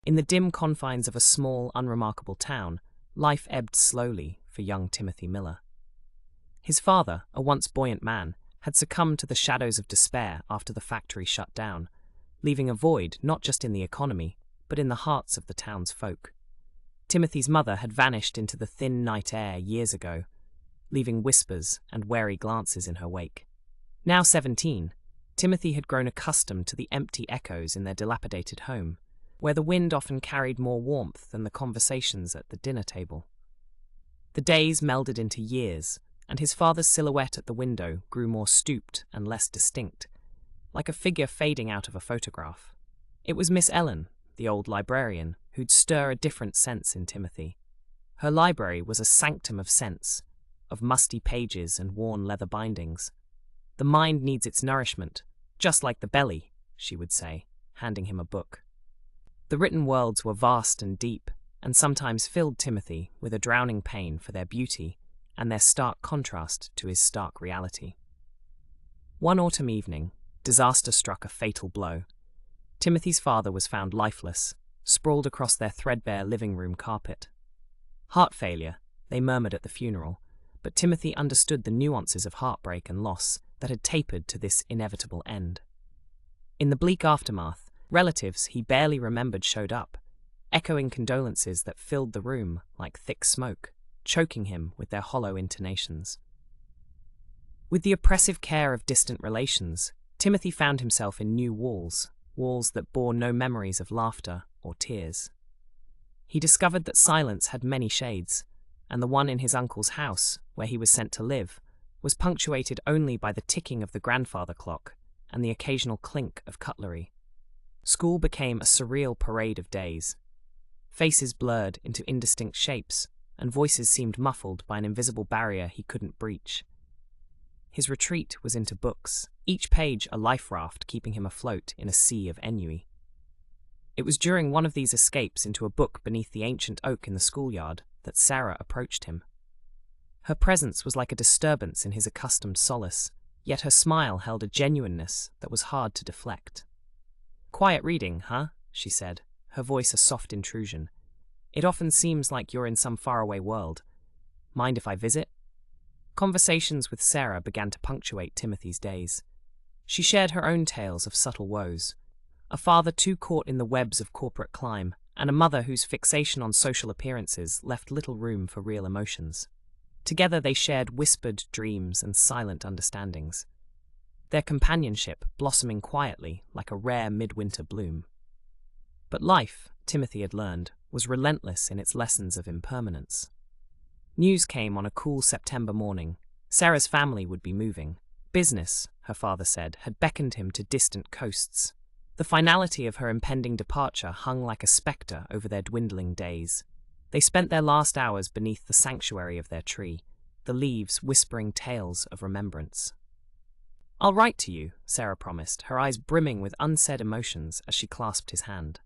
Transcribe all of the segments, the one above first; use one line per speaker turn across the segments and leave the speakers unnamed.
In the dim confines of a small, unremarkable town, life ebbed slowly for young Timothy Miller. His father, a once buoyant man, had succumbed to the shadows of despair after the factory shut down, leaving a void not just in the economy, but in the hearts of the town's folk. Timothy's mother had vanished into the thin night air years ago, leaving whispers and wary glances in her wake. Now 17, Timothy had grown accustomed to the empty echoes in their dilapidated home, where the wind often carried more warmth than the conversations at the dinner table. The days melded into years, and his father's silhouette at the window grew more stooped and less distinct, like a figure fading out of a photograph. It was Miss Ellen, the old librarian, who'd stir a different sense in Timothy. Her library was a sanctum of sense, of musty pages and worn leather bindings. The mind needs its nourishment, just like the belly, she would say, handing him a book. The written worlds were vast and deep, and sometimes filled Timothy with a drowning pain for their beauty and their stark contrast to his stark reality. One autumn evening, disaster struck a fatal blow. Timothy's father was found lifeless, sprawled across their threadbare living room carpet. Heart failure, they murmured at the funeral, but Timothy understood the nuances of heartbreak and loss that had tapered to this inevitable end. In the bleak aftermath, relatives he barely remembered showed up, echoing condolences that filled the room like thick smoke, choking him with their hollow intonations. With the oppressive care of distant relations, Timothy found himself in new walls that bore no memories of laughter or tears. He discovered that silence had many shades, and the one in his uncle's house, where he was sent to live, was punctuated only by the ticking of the grandfather clock and the occasional clink of cutlery. School became a surreal parade of days. Faces blurred into indistinct shapes, and voices seemed muffled by an invisible barrier he couldn't breach. His retreat was into books, each page a life raft keeping him afloat in a sea of ennui. It was during one of these escapes into a book beneath the ancient oak in the schoolyard that Sarah approached him. Her presence was like a disturbance in his accustomed solace, yet her smile held a genuineness that was hard to deflect. "Quiet reading, huh?" she said, her voice a soft intrusion. "It often seems like you're in some faraway world. Mind if I visit?" Conversations with Sarah began to punctuate Timothy's days. She shared her own tales of subtle woes. A father too caught in the webs of corporate climb, and a mother whose fixation on social appearances left little room for real emotions. Together they shared whispered dreams and silent understandings, their companionship blossoming quietly like a rare midwinter bloom. But life, Timothy had learned, was relentless in its lessons of impermanence. News came on a cool September morning. Sarah's family would be moving. Business, her father said, had beckoned him to distant coasts. The finality of her impending departure hung like a spectre over their dwindling days. They spent their last hours beneath the sanctuary of their tree, the leaves whispering tales of remembrance. "I'll write to you," Sarah promised, her eyes brimming with unsaid emotions as she clasped his hand.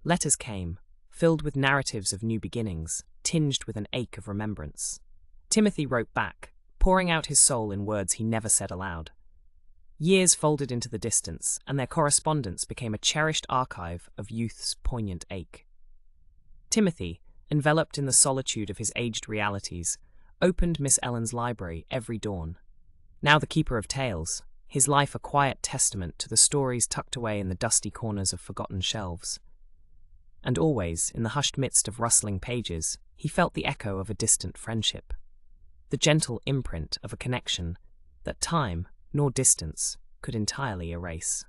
Letters came, filled with narratives of new beginnings, tinged with an ache of remembrance. Timothy wrote back, pouring out his soul in words he never said aloud. Years folded into the distance, and their correspondence became a cherished archive of youth's poignant ache. Timothy, enveloped in the solitude of his aged realities, opened Miss Ellen's library every dawn. Now the keeper of tales, his life a quiet testament to the stories tucked away in the dusty corners of forgotten shelves. And always, in the hushed midst of rustling pages, he felt the echo of a distant friendship, the gentle imprint of a connection that time, nor distance, could entirely erase.